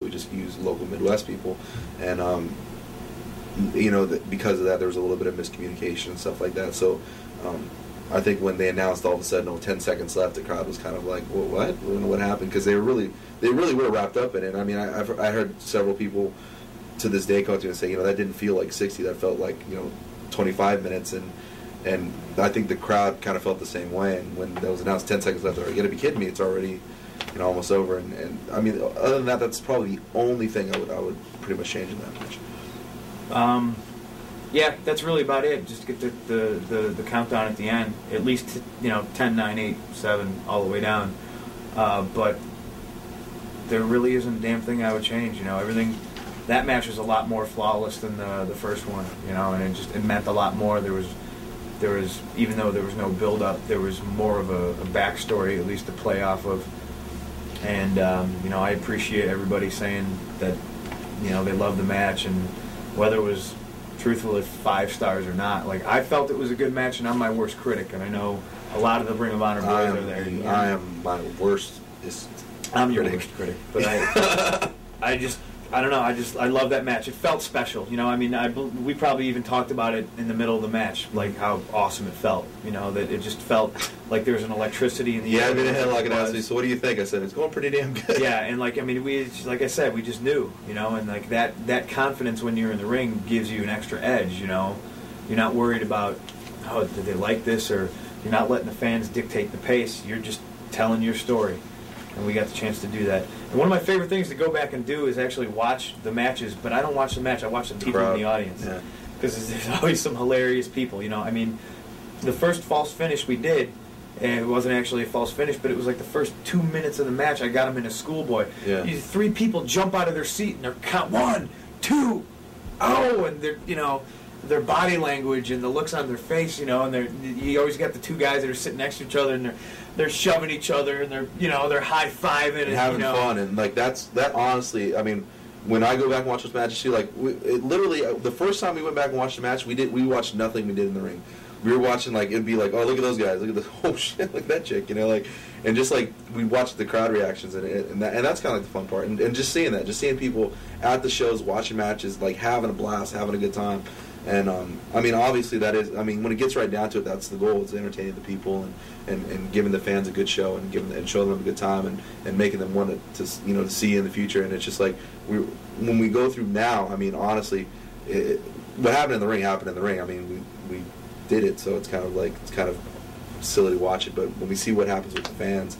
We just use local Midwest people, and because of that, there was a little bit of miscommunication and stuff like that. So I think when they announced all of a sudden, 10 seconds left, the crowd was kind of like, well, what? I don't know what happened, because they really were wrapped up in it. I mean, I heard several people to this day come to me and say, that didn't feel like 60, that felt like 25 minutes, and I think the crowd kind of felt the same way. And when that was announced 10 seconds left, they're like, you gotta be kidding me, it's already almost over. And I mean, other than that, that's probably the only thing I would pretty much change in that match. Yeah, that's really about it. Just get the countdown at the end, at least 10, 9, 8, 7, all the way down. But there really isn't a damn thing I would change. Everything. That match was a lot more flawless than the first one. And it meant a lot more. There was even though there was no build up, there was more of a backstory, at least to play off of. And I appreciate everybody saying that they love the match, and whether it was truthfully 5 stars or not. Like, I felt it was a good match, and I'm my worst critic, and I know a lot of the Ring of Honor boys are there. I am my worst. I'm your worst critic, but I don't know. I love that match. It felt special. We probably even talked about it in the middle of the match, like how awesome it felt. That it just felt like there was an electricity in the air. Yeah, I mean, it had like an asked me, so what do you think? I said, it's going pretty damn good. Yeah, and like I said, we just knew, and like that confidence when you're in the ring gives you an extra edge. You're not worried about, did they like this, or you're not letting the fans dictate the pace. You're just telling your story. And we got the chance to do that. And one of my favorite things to go back and do is actually watch the matches, but I don't watch the match, I watch the people in the audience. Because there's always some hilarious people, the first false finish we did, and it wasn't actually a false finish, but it was like the first 2 minutes of the match, I got them in a schoolboy. Yeah. These 3 people jump out of their seat, and they're count 1, 2, oh, and they're, their body language and the looks on their face, and you always got the 2 guys that are sitting next to each other, and they're shoving each other, and they're high-fiving and having fun, and like that honestly, I mean, when I go back and watch those matches too, like literally the first time we went back and watched the match, we watched nothing we did in the ring. We were watching, like, it'd be like, oh, look at those guys, look at this, oh shit, look at that chick, and just like we watched the crowd reactions, and that's kind of like the fun part, and just seeing people at the shows watching matches, like having a blast, having a good time. And I mean, obviously that is, I mean, when it gets right down to it, that's the goal. It's entertaining the people and giving the fans a good show and showing them a good time and making them want to see in the future. And it's just like when we go through now, I mean, honestly, what happened in the ring happened in the ring. I mean, we did it, so it's kind of silly to watch it. But when we see what happens with the fans,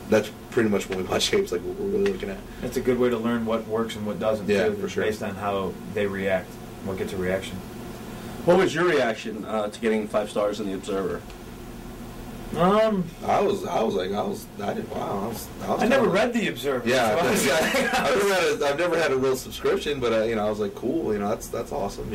that's pretty much when we watch tapes, like what we're really looking at. It's a good way to learn what works and what doesn't. Yeah, too, for sure. Based on how they react. What gets a reaction? What was your reaction to getting 5 stars in the Observer? I never read the Observer. Yeah, I've never had a real subscription, but I was like, cool, that's awesome,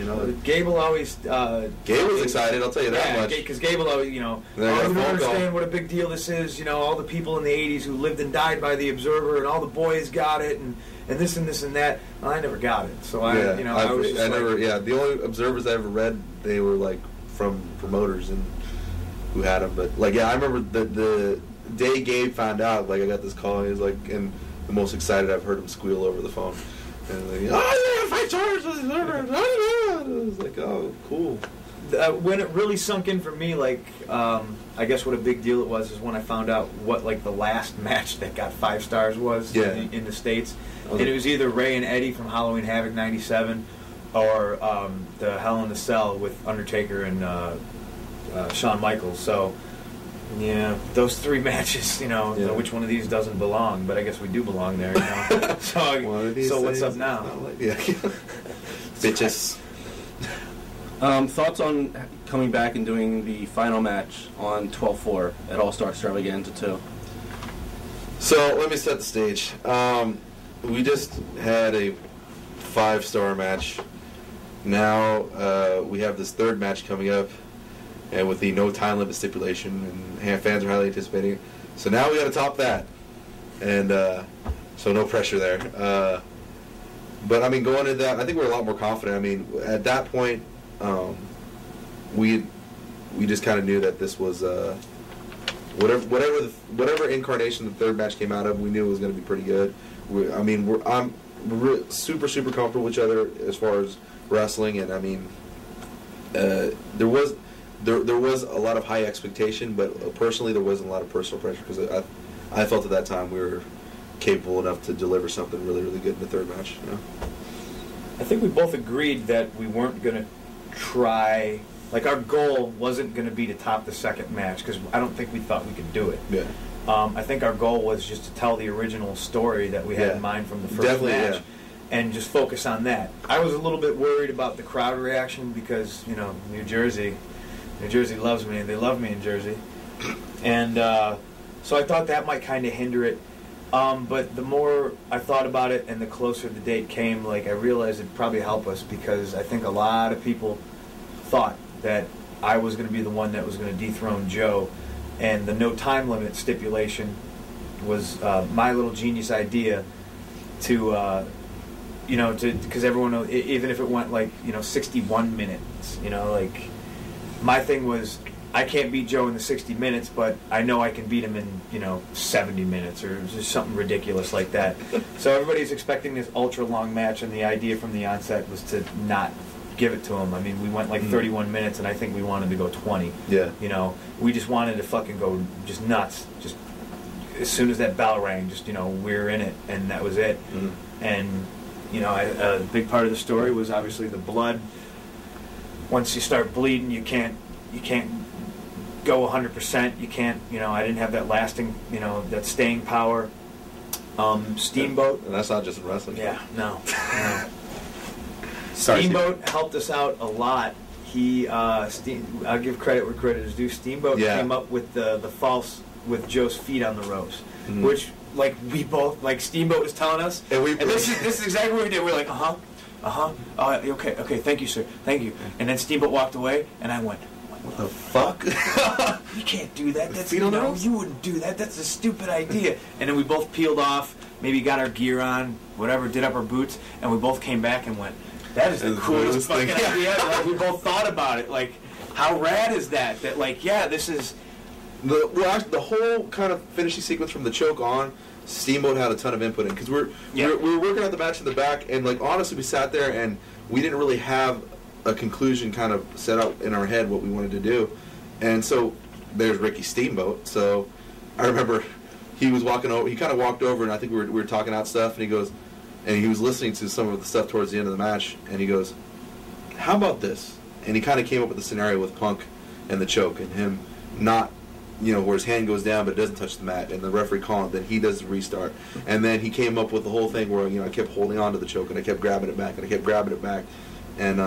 Gable always. Gabe was excited, I'll tell you that much. Because Gable always, you don't understand what a big deal this is. All the people in the '80s who lived and died by the Observer, and all the boys got it, and this and this and that. Well, I never got it, so I was just the only Observers I ever read, they were like from promoters and who had them, but like, I remember the day Gabe found out, like, I got this call, and he was like, and the most excited I've heard him squeal over the phone, and like, oh yeah, 5 stars, I was like, oh, cool. When it really sunk in for me, like, I guess what a big deal it was is when I found out what, like, the last match that got 5 stars was in the States. And it was either Ray and Eddie from Halloween Havoc '97 or the Hell in the Cell with Undertaker and Shawn Michaels. So, yeah, those 3 matches, which one of these doesn't belong, but I guess we do belong there, So what's up now? Bitches. Thoughts on coming back and doing the final match on 12/4 at All-Star Extravaganza 2? So, let me set the stage. We just had a 5-star match. Now, we have this 3rd match coming up, and with the no time limit stipulation, and fans are highly anticipating it. So now we got to top that, and so no pressure there. But I mean, going into that, I think we're a lot more confident. I mean, at that point, we just kind of knew that this was whatever incarnation the 3rd match came out of. We knew it was going to be pretty good. I'm super comfortable with each other as far as wrestling, and I mean, there was a lot of high expectation, but personally there wasn't a lot of personal pressure because I felt at that time we were capable enough to deliver something really good in the third match. You know? I think we both agreed that we weren't going to try. Like, our goal wasn't going to be to top the second match because I don't think we thought we could do it. Yeah. I think our goal was just to tell the original story that we had in mind from the first match, and just focus on that. I was a little bit worried about the crowd reaction because, you know, New Jersey loves me. They love me in Jersey. And so I thought that might kind of hinder it. But the more I thought about it and the closer the date came, like, I realized it'd probably help us because I think a lot of people thought that I was going to be the one that was going to dethrone Joe. And the no time limit stipulation was my little genius idea to, because everyone knows, even if it went 61 minutes, like, my thing was, I can't beat Joe in the 60 minutes, but I know I can beat him in, 70 minutes or just something ridiculous like that. So everybody's expecting this ultra long match, and the idea from the onset was to not give it to him. I mean, we went 31 minutes, and I think we wanted to go 20. Yeah. We just wanted to fucking go just nuts. Just as soon as that bell rang, just, we're in it, and that was it. Mm-hmm. And, a big part of the story was obviously the blood. Once you start bleeding, you can't go 100%. You can't, I didn't have that lasting, that staying power. Steamboat. And that's not just in wrestling. Yeah, no. Steamboat helped us out a lot. I'll give credit where credit is due. Steamboat came up with the false with Joe's feet on the ropes, which we both Steamboat was telling us, and this is exactly what we did. We're like, okay, thank you, sir, thank you. And then Steamboat walked away, and I went, what the fuck? You can't do that. That's you wouldn't do that. That's a stupid idea. And then we both peeled off, maybe got our gear on, whatever, did up our boots, and we both came back and went, that is the coolest fucking idea. We both thought about it. How rad is that? That this is the whole kind of finishing sequence from the choke on. Steamboat had a ton of input in because we were working out the match in the back, and honestly, we sat there and we didn't really have a conclusion kind of set out in our head what we wanted to do, and so there's Ricky Steamboat. So I remember he was walking over. He kind of walked over, and I think we were talking out stuff, and he goes. And he was listening to some of the stuff towards the end of the match, and he goes, how about this? And he kind of came up with a scenario with Punk and the choke, and him not, where his hand goes down but it doesn't touch the mat, and the referee calling, then he does the restart. And then he came up with the whole thing where, I kept holding on to the choke, and I kept grabbing it back, and I kept grabbing it back. And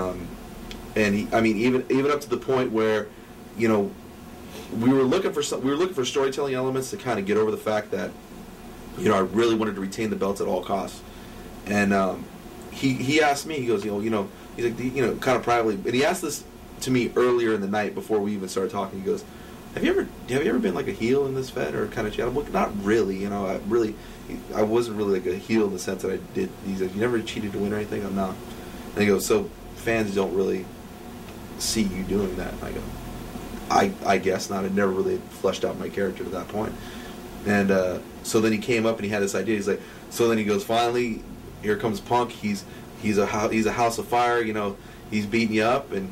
he, even up to the point where, we were looking for storytelling elements to kind of get over the fact that, I really wanted to retain the belts at all costs. And he asked me, he goes, he's like, kind of privately, and he asked this to me earlier in the night before we even started talking. He goes, have you ever been like a heel in this Fed or kind of chat? I'm like, not really, I wasn't really like a heel in the sense that I did. He's like, you never cheated to win or anything? I'm not. And he goes, so fans don't really see you doing that. And I go, I guess not. I never really fleshed out my character to that point. And so then he came up and he had this idea. He's like, so then he goes, finally, here comes Punk. He's a house of fire. He's beating you up, and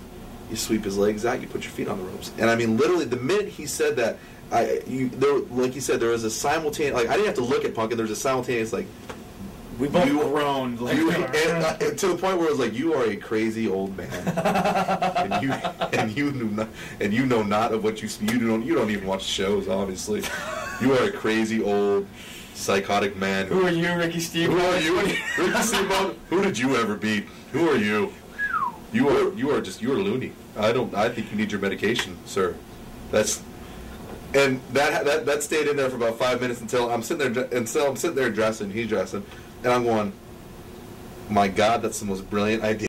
you sweep his legs out. You put your feet on the ropes. And I mean, literally, the minute he said that, like you said, there was a simultaneous. I didn't have to look at Punk, and there was a simultaneous we both groaned. To the point where it was like, you are a crazy old man, and you know not of what you don't even watch shows. Obviously, you are a crazy old. Psychotic man. Who are you, Ricky Steamboat? Who are you, Ricky Steamboat? Who did you ever beat? Who are you? You are loony. I think you need your medication, sir. That stayed in there for about 5 minutes until I'm sitting there dressing. He's dressing, and I'm going, my God, that's the most brilliant idea